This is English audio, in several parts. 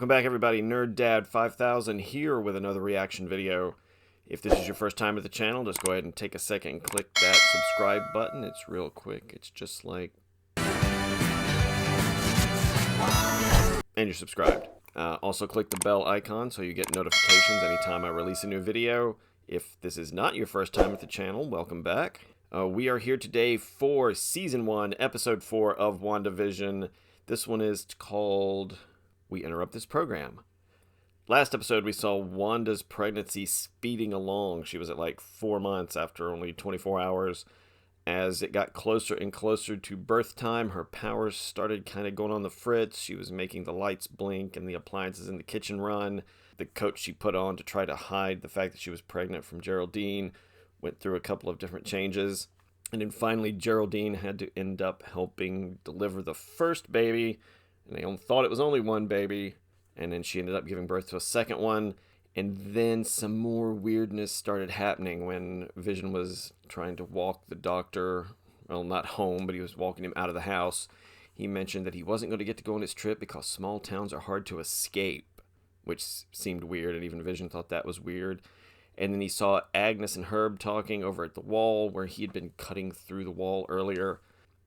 Welcome back, everybody. Nerd Dad 5000 here with another reaction video. If this is your first time at the channel, just go ahead and take a second and click that subscribe button. It's real quick. It's just like... and you're subscribed. Also click the bell icon so you get notifications anytime I release a new video. If this is not your first time at the channel, welcome back. We are here today for Season 1, Episode 4 of WandaVision. This one is called We Interrupt This Program. Last episode we saw Wanda's pregnancy speeding along. She was at like 4 months after only 24 hours. As it got closer and closer to birth time, her powers started kind of going on the fritz. She was making the lights blink and the appliances in the kitchen run. The coat she put on to try to hide the fact that she was pregnant from Geraldine went through a couple of different changes. And then finally Geraldine had to end up helping deliver the first baby. And they thought it was only one baby. And then she ended up giving birth to a second one. And then some more weirdness started happening when Vision was trying to walk the doctor, well, not home, but he was walking him out of the house. He mentioned that he wasn't going to get to go on his trip because small towns are hard to escape, which seemed weird, and even Vision thought that was weird. And then he saw Agnes and Herb talking over at the wall where he had been cutting through the wall earlier.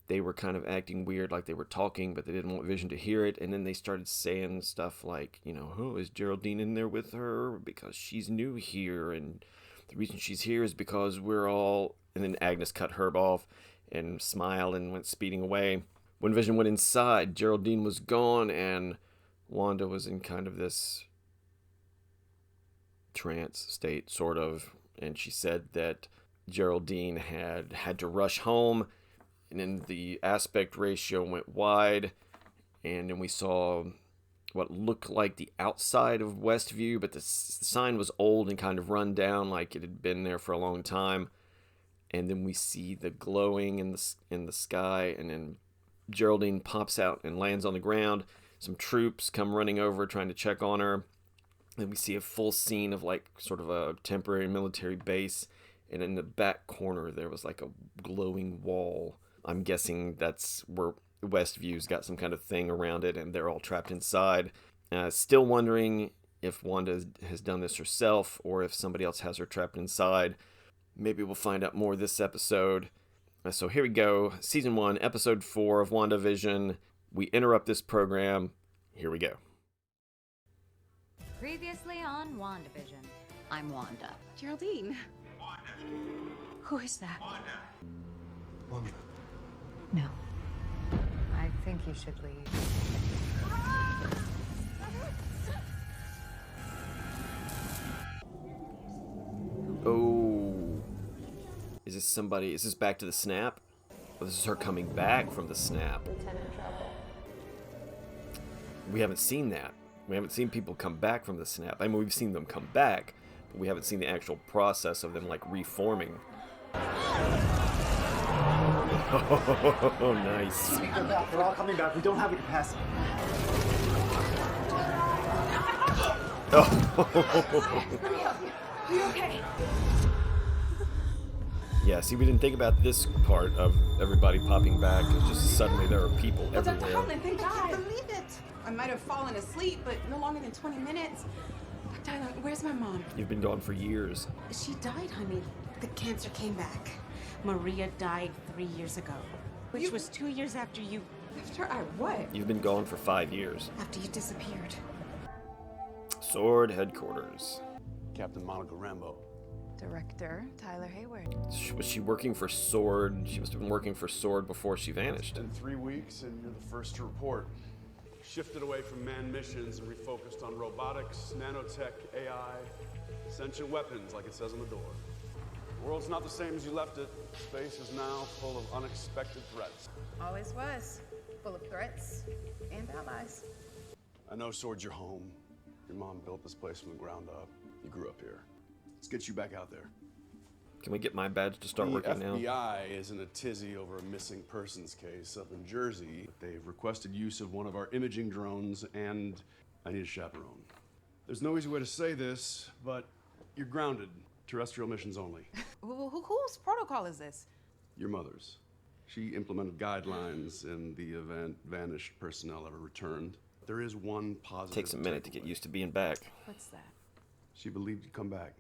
They were kind of acting weird, like they were talking, but they didn't want Vision to hear it. And then they started saying stuff like, you know, oh, is Geraldine in there with her? Because she's new here, and the reason she's here is because we're all... And then Agnes cut Herb off and smiled and went speeding away. When Vision went inside, Geraldine was gone, and Wanda was in kind of this trance state, sort of. And she said that Geraldine had to rush home. And then the aspect ratio went wide, and then we saw what looked like the outside of Westview, but the sign was old and kind of run down, like it had been there for a long time. And then we see the glowing in the sky, and then Geraldine pops out and lands on the ground. Some troops come running over trying to check on her. Then we see a full scene of like sort of a temporary military base, and in the back corner there was like a glowing wall. I'm guessing that's where Westview's got some kind of thing around it, and they're all trapped inside. Still wondering if Wanda has done this herself, or if somebody else has her trapped inside. Maybe we'll find out more this episode. So here we go. Season 1, Episode 4 of WandaVision. We interrupt this program. Here we go. Previously on WandaVision. I'm Wanda. Geraldine. Wanda. Who is that? Wanda. Wanda. No. I think you should leave. Oh. Is this somebody? Is this back to the snap? Or this is her coming back from the snap? Lieutenant Trouble. We haven't seen that. We haven't seen people come back from the snap. I mean, we've seen them come back, but we haven't seen the actual process of them, like, reforming. Oh, nice. They're back. They're all coming back. We don't have the capacity. Are you okay? Yeah, see, we didn't think about this part of everybody popping back. It's just suddenly there are people Dr. everywhere. Holland, thank God. I can't believe it. I might have fallen asleep, but no longer than 20 minutes. Dr. Holland, where's my mom? You've been gone for years. She died, honey. The cancer came back. Maria died 3 years ago. Which was 2 years after you... After I what? You've been gone for 5 years. After you disappeared. Sword headquarters. Captain Monica Rambeau. Director Tyler Hayward. Was she working for Sword? She must have been working for Sword before she vanished. In 3 weeks, and you're the first to report. Shifted away from manned missions and refocused on robotics, nanotech, AI, sentient weapons, like it says on the door. The world's not the same as you left it. Space is now full of unexpected threats. Always was. Full of threats and allies. I know Sword's your home. Your mom built this place from the ground up. You grew up here. Let's get you back out there. Can we get my badge to start working now? The FBI is in a tizzy over a missing persons case up in Jersey. They've requested use of one of our imaging drones, and I need a chaperone. There's no easy way to say this, but you're grounded. Terrestrial missions only. Whose protocol is this? Your mother's. She implemented guidelines in the event vanished personnel ever returned. there is one positive. Takes a minute to get used to being back. What's that? She believed you'd come back.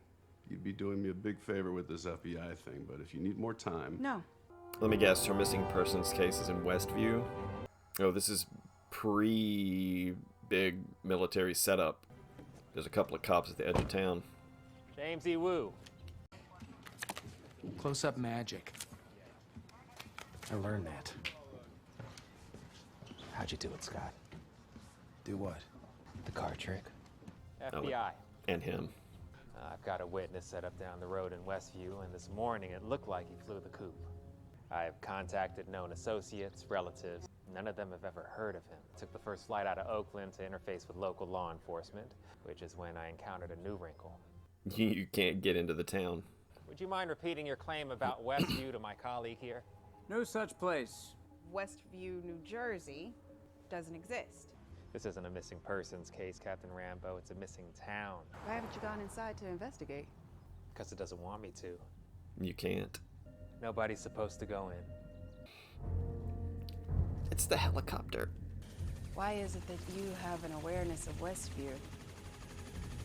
You'd be doing me a big favor with this FBI thing, but if you need more time... No. Let me guess, her missing persons case is in Westview? Oh, this is pre-big military setup. There's a couple of cops at the edge of town. James E. Woo. Close-up magic. I learned that. How'd you do it, Scott? Do what? The card trick? FBI. And him. I've got a witness set up down the road in Westview, and this morning it looked like he flew the coop. I've contacted known associates, relatives. None of them have ever heard of him. Took the first flight out of Oakland to interface with local law enforcement, which is when I encountered a new wrinkle. You can't get into the town. Would you mind repeating your claim about Westview to my colleague here? No such place. Westview, New Jersey doesn't exist. This isn't a missing persons case, Captain Rambeau. It's a missing town. Why haven't you gone inside to investigate? Because it doesn't want me to. You can't. Nobody's supposed to go in. It's the helicopter. Why is it that you have an awareness of Westview?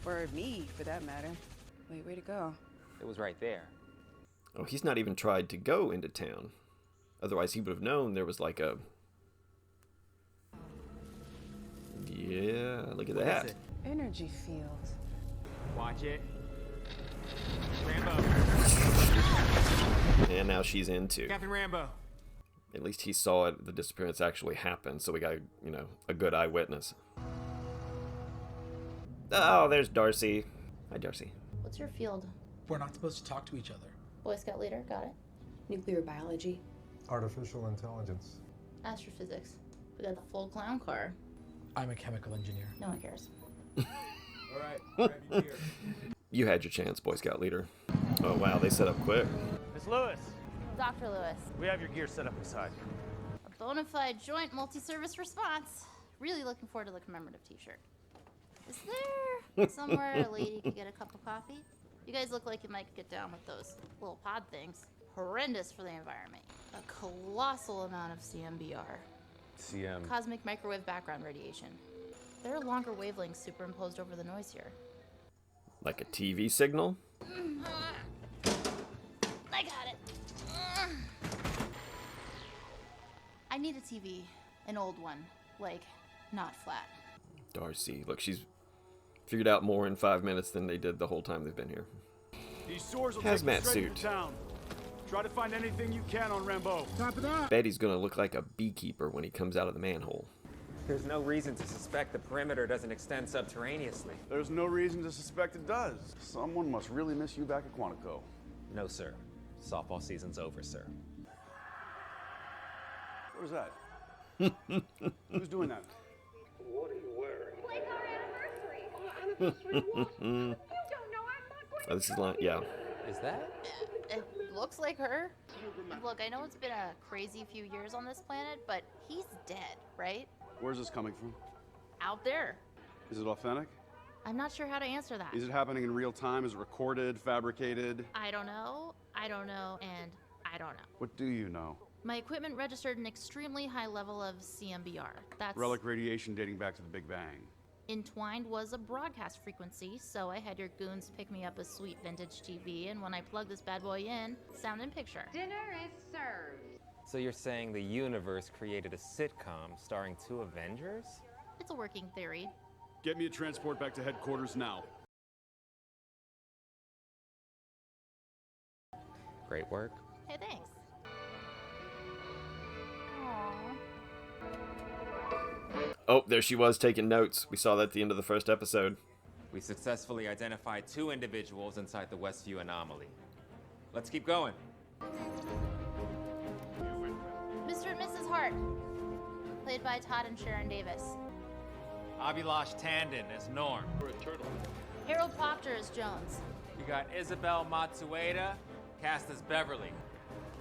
Or me, for that matter. Wait, way to go. It was right there. Oh, he's not even tried to go into town. Otherwise, he would have known there was like a... Yeah, look at that. Energy field. Watch it. Rambeau. And now she's into. Captain Rambeau. At least he saw it, the disappearance actually happen, so we got, you know, a good eyewitness. Oh, there's Darcy. Hi, Darcy. What's your field? We're not supposed to talk to each other. Boy Scout leader, got it. Nuclear biology. Artificial intelligence. Astrophysics. We got the full clown car. I'm a chemical engineer. No one cares. All right, grab your gear. You had your chance, Boy Scout leader. Oh, wow, they set up quick. Miss Lewis, Dr. Lewis. we have your gear set up inside. A bona fide joint multi-service response. Really looking forward to the commemorative t-shirt. Is there somewhere a lady could get a cup of coffee? You guys look like you might get down with those little pod things. Horrendous for the environment. A colossal amount of CMBR. CM. Cosmic microwave background radiation. There are longer wavelengths superimposed over the noise here. Like a TV signal? I got it. I need a TV. An old one. Like, not flat. Darcy. Look, she's figured out more in 5 minutes than they did the whole time they've been here. These swords will take you Hazmat straight suit. into town. Try to find anything you can on Rambeau. Betty's gonna look like a beekeeper when he comes out of the manhole. There's no reason to suspect the perimeter doesn't extend subterraneously. There's no reason to suspect it does. Someone must really miss you back at Quantico. No, sir. Softball season's over, sir. What is that? Who's doing that? Oh, this is like, yeah. Is that? It looks like her. And look, I know it's been a crazy few years on this planet, but he's dead, right? Where's this coming from? Out there. Is it authentic? I'm not sure how to answer that. Is it happening in real time? Is it recorded, fabricated? I don't know, and I don't know. What do you know? My equipment registered an extremely high level of CMBR. That's Relic radiation dating back to the Big Bang. entwined was a broadcast frequency, so I had your goons pick me up a sweet vintage TV, and when I plugged this bad boy in, sound and picture. Dinner is served. So you're saying the universe created a sitcom starring two Avengers? It's a working theory. Get me a transport back to headquarters now. Great work. Hey, thanks. Aww. Oh, there she was taking notes. We saw that at the end of the first episode. We successfully identified two individuals inside the Westview anomaly. Let's keep going. Mr. and Mrs. Hart, played by Todd and Sharon Davis. Abhilash Tandon as Norm. Harold Proctor as Jones. You got Isabel Matsueda, cast as Beverly.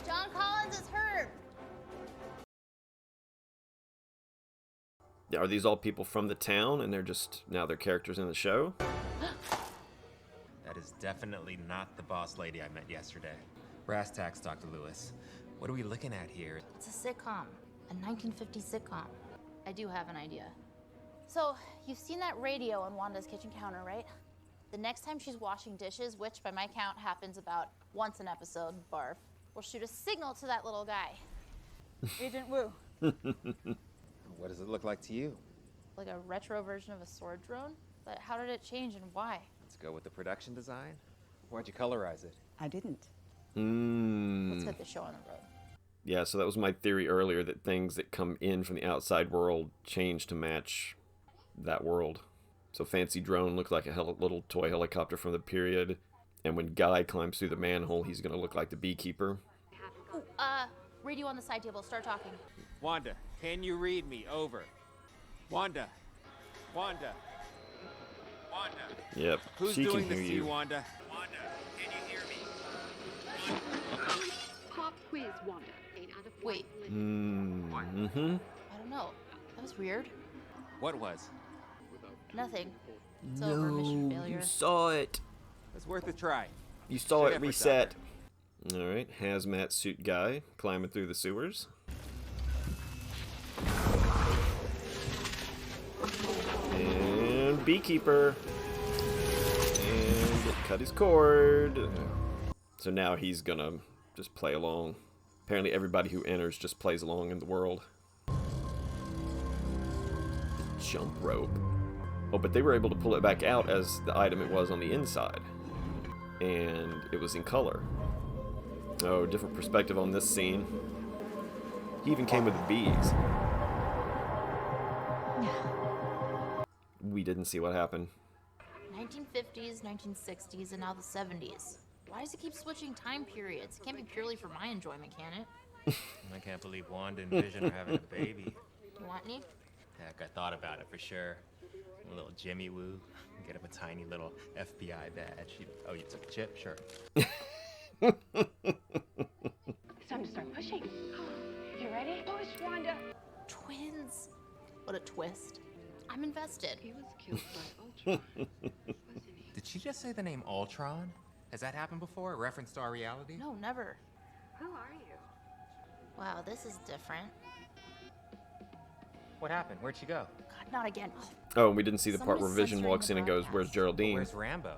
John Collins as Herb. Are these all people from the town and they're just, now they're characters in the show? That is definitely not the boss lady I met yesterday. Brass tacks, Dr. Lewis. What are we looking at here? It's a sitcom, a 1950s sitcom. I do have an idea. So, you've seen that radio on Wanda's kitchen counter, right? The next time she's washing dishes, which by my count happens about once an episode, barf, we'll shoot a signal to that little guy. Agent Wu. What does it look like to you? Like a retro version of a sword drone? But how did it change and why? Let's go with the production design. Why'd you colorize it? I didn't. Let's get the show on the road. Yeah, so that was my theory earlier, that things that come in from the outside world change to match that world. So fancy drone looked like a little toy helicopter from the period, and when Guy climbs through the manhole, he's going to look like the beekeeper. Ooh, radio on the side table. Start talking. Wanda, can you read me? Over. Wanda. Wanda. Wanda. Yep, Who's she can doing hear this to you, you. Wanda? Wanda, can you hear me? Pop quiz, Wanda. 8 out of 10. Wait, Mm-hmm. I don't know. That was weird. What was? Nothing. It's over. Mission failure. You saw it. It's worth a try. You saw Good it effort, reset. All right, hazmat suit guy climbing through the sewers. And beekeeper. And cut his cord. So now he's gonna just play along. Apparently everybody who enters just plays along in the world. Jump rope. Oh, but they were able to pull it back out as the item it was on the inside. And it was in color. Oh, different perspective on this scene. He even came with the bees. We didn't see what happened. 1950s, 1960s, and now the 70s. Why does it keep switching time periods? It can't be purely for my enjoyment, can it? I can't believe Wanda and Vision are having a baby. You want any? Heck, I thought about it for sure. A little Jimmy Woo. Get him a tiny little FBI badge. Oh, you took a chip? Sure. It's time to start pushing. You ready? Push, Wanda. Twins. What a twist. I'm invested. He was killed by Ultron. Did she just say the name Ultron? Has that happened before? A reference to our reality? No, never. Who are you? Wow, this is different. What happened? Where'd she go? God, not again. Oh, Oh, and we didn't see the part Someone where is Vision censoring walks the in and goes, broadcast. "Where's Geraldine?" Where's Rambeau?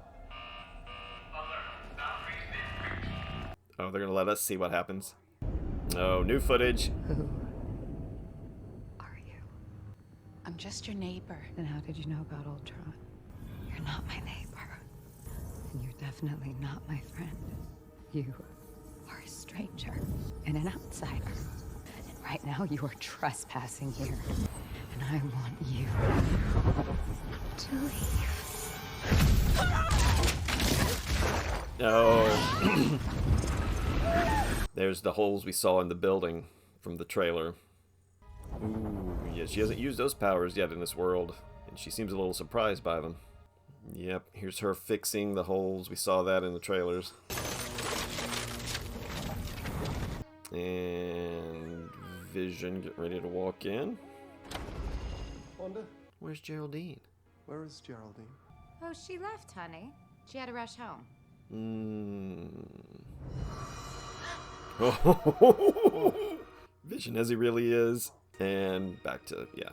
Oh, they're gonna let us see what happens. Oh, new footage. Are you? I'm just your neighbor. Then how did you know about Ultron? You're not my neighbor. And you're definitely not my friend. You are a stranger and an outsider. And right now you are trespassing here. And I want you to leave. Oh. There's the holes we saw in the building from the trailer. Ooh, yeah, she hasn't used those powers yet in this world, and she seems a little surprised by them. Yep, here's her fixing the holes. We saw that in the trailers. And Vision getting ready to walk in. Wanda? Where's Geraldine? Where is Geraldine? Oh, she left, honey. She had to rush home. Vision as he really is. And back to, yeah.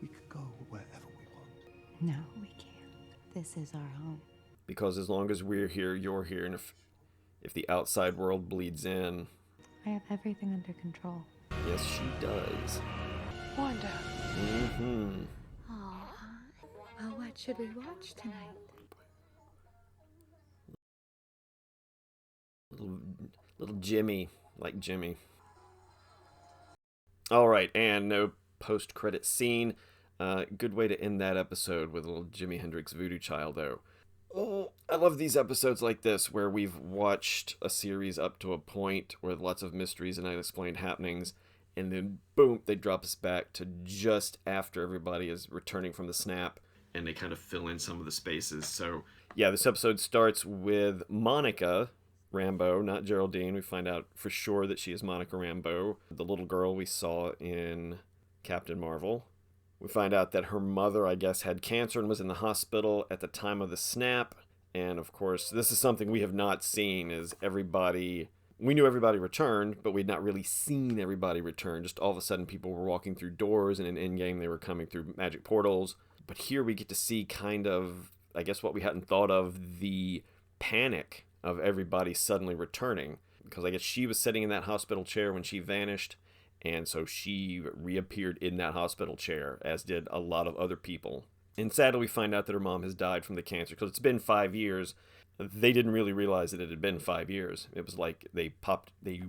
We could go wherever we want. No, we can't. This is our home. Because as long as we're here, you're here. And if the outside world bleeds in, I have everything under control. yes, she does. Wanda. Mm-hmm. Well, what should we watch tonight? Little Jimmy, like Jimmy. All right, and no post-credit scene. Good way to end that episode with a little Jimi Hendrix Voodoo Child, though. Oh, I love these episodes like this where we've watched a series up to a point with lots of mysteries and unexplained happenings, and then boom, they drop us back to just after everybody is returning from the snap, and they kind of fill in some of the spaces. So yeah, this episode starts with Monica Rambeau, not Geraldine. We find out for sure that she is Monica Rambeau, the little girl we saw in Captain Marvel. We find out that her mother, I guess, had cancer and was in the hospital at the time of the snap. And of course, this is something we have not seen, is everybody we knew everybody returned, but we'd not really seen everybody return. Just all of a sudden, people were walking through doors, and in Endgame, they were coming through magic portals. But here we get to see kind of, I guess, what we hadn't thought of, the panic of everybody suddenly returning. Because I guess she was sitting in that hospital chair when she vanished, and so she reappeared in that hospital chair, as did a lot of other people. And sadly, we find out that her mom has died from the cancer, because it's been 5 years. They didn't really realize that it had been 5 years. It was like they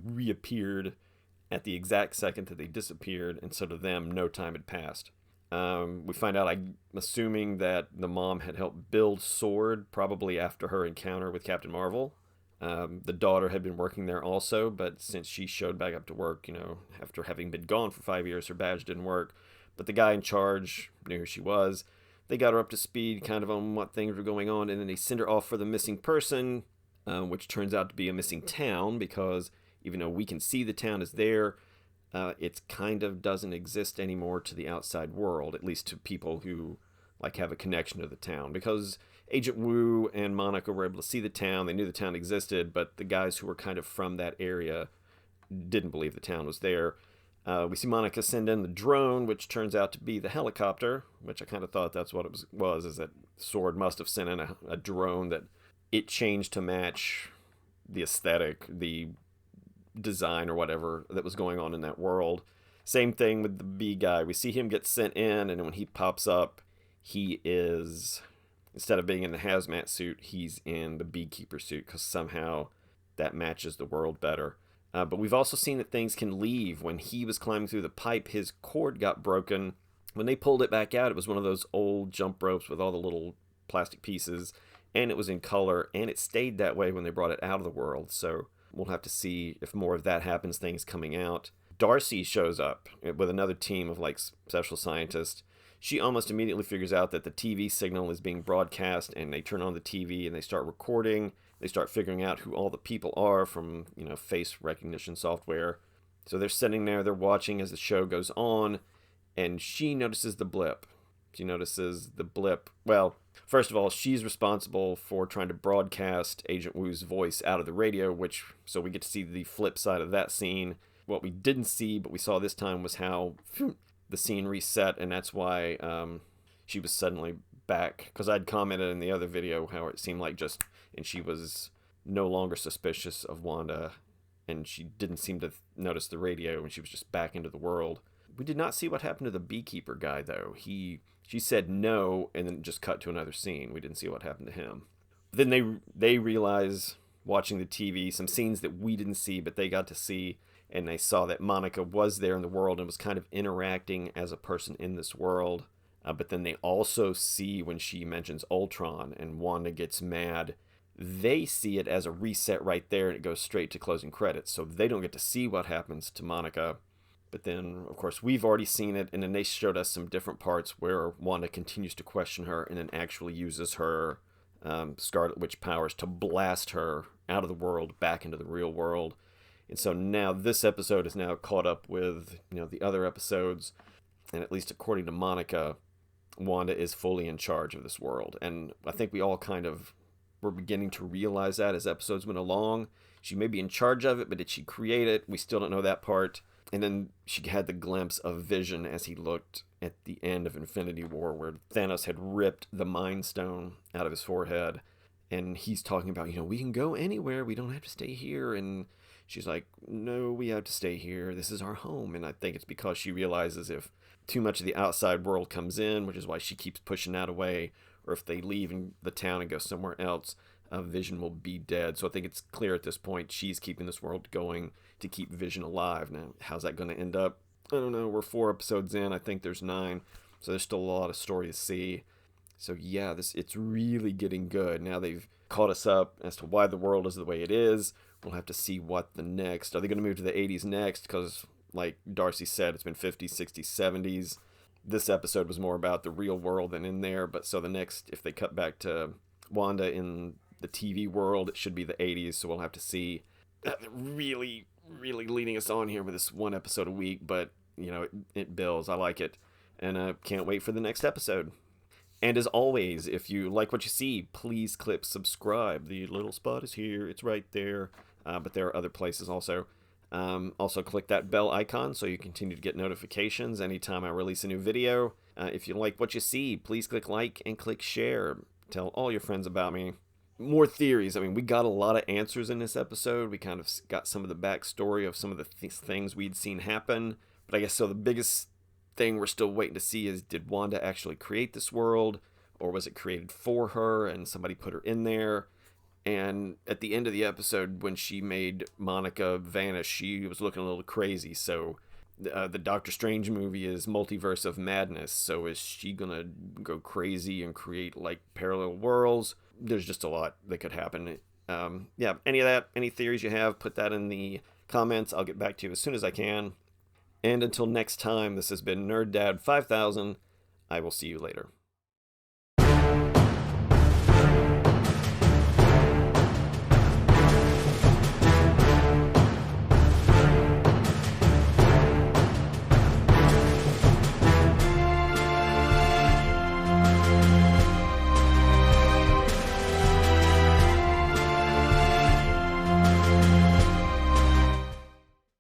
reappeared at the exact second that they disappeared, and so to them, no time had passed. We find out, I'm assuming that the mom had helped build SWORD, probably after her encounter with Captain Marvel. The daughter had been working there also, but since she showed back up to work, after having been gone for 5 years, her badge didn't work. But the guy in charge knew who she was. They got her up to speed kind of on what things were going on, and then they send her off for the missing person, which turns out to be a missing town, because even though we can see the town is there, it kind of doesn't exist anymore to the outside world, at least to people who have a connection to the town. Because Agent Wu and Monica were able to see the town, they knew the town existed, but the guys who were kind of from that area didn't believe the town was there. We see Monica send in the drone, which turns out to be the helicopter, which I kind of thought that's what it was, is that SWORD must have sent in a drone that it changed to match the aesthetic, the design or whatever that was going on in that world. Same thing with the bee guy. We see him get sent in, and when he pops up, he is, instead of being in the hazmat suit, he's in the beekeeper suit, because somehow that matches the world better. But we've also seen that things can leave. When he was climbing through the pipe, his cord got broken. When they pulled it back out, it was one of those old jump ropes with all the little plastic pieces, and it was in color, and it stayed that way when they brought it out of the world. So we'll have to see if more of that happens, things coming out. Darcy shows up with another team of special scientists. She almost immediately figures out that the TV signal is being broadcast, and they turn on the TV and they start recording. They start figuring out who all the people are from, face recognition software. So they're sitting there, they're watching as the show goes on, and she notices the blip. Well, first of all, she's responsible for trying to broadcast Agent Wu's voice out of the radio, so we get to see the flip side of that scene. What we didn't see, but we saw this time, was how the scene reset, and that's why she was suddenly back. Because I'd commented in the other video how it seemed like and she was no longer suspicious of Wanda, and she didn't seem to notice the radio, and she was just back into the world. We did not see what happened to the beekeeper guy, though. She said no, and then just cut to another scene. We didn't see what happened to him. Then they realize, watching the TV, some scenes that we didn't see, but they got to see, and they saw that Monica was there in the world and was kind of interacting as a person in this world. But then they also see when she mentions Ultron and Wanda gets mad, they see it as a reset right there, and it goes straight to closing credits. So they don't get to see what happens to Monica. But then, of course, we've already seen it, and then they showed us some different parts where Wanda continues to question her and then actually uses her Scarlet Witch powers to blast her out of the world back into the real world. And so now this episode is now caught up with the other episodes, and at least according to Monica, Wanda is fully in charge of this world. And I think we all kind of were beginning to realize that as episodes went along. She may be in charge of it, but did she create it? We still don't know that part. And then she had the glimpse of Vision as he looked at the end of Infinity War, where Thanos had ripped the Mind Stone out of his forehead. And he's talking about, we can go anywhere. We don't have to stay here. And she's like, no, we have to stay here. This is our home. And I think it's because she realizes if too much of the outside world comes in, which is why she keeps pushing that away, or if they leave the town and go somewhere else, Vision will be dead. So I think it's clear at this point she's keeping this world going to keep Vision alive. Now, how's that going to end up? I don't know. We're 4 episodes in. I think there's 9. So there's still a lot of story to see. So yeah, it's really getting good. Now they've caught us up as to why the world is the way it is. We'll have to see what the next. Are they going to move to the 80s next? Because like Darcy said, it's been 50s, 60s, 70s. This episode was more about the real world than in there. But so the next, if they cut back to Wanda in the TV world, it should be the 80s. So we'll have to see. Really leading us on here with this 1 episode a week. But, it bills. I like it. And I can't wait for the next episode. And as always, if you like what you see, please click subscribe. The little spot is here. It's right there. but there are other places also. Also, click that bell icon so you continue to get notifications anytime I release a new video. If you like what you see, please click like and click share. Tell all your friends about me. More theories. I mean, we got a lot of answers in this episode. We kind of got some of the backstory of some of the things we'd seen happen. But I guess so the biggest thing we're still waiting to see is, did Wanda actually create this world? Or was it created for her and somebody put her in there? And at the end of the episode, when she made Monica vanish, she was looking a little crazy. So the Doctor Strange movie is Multiverse of Madness. So is she going to go crazy and create like parallel worlds? There's just a lot that could happen. Yeah, any theories you have, put that in the comments. I'll get back to you as soon as I can. And until next time, this has been Nerd Dad 5000. I will see you later.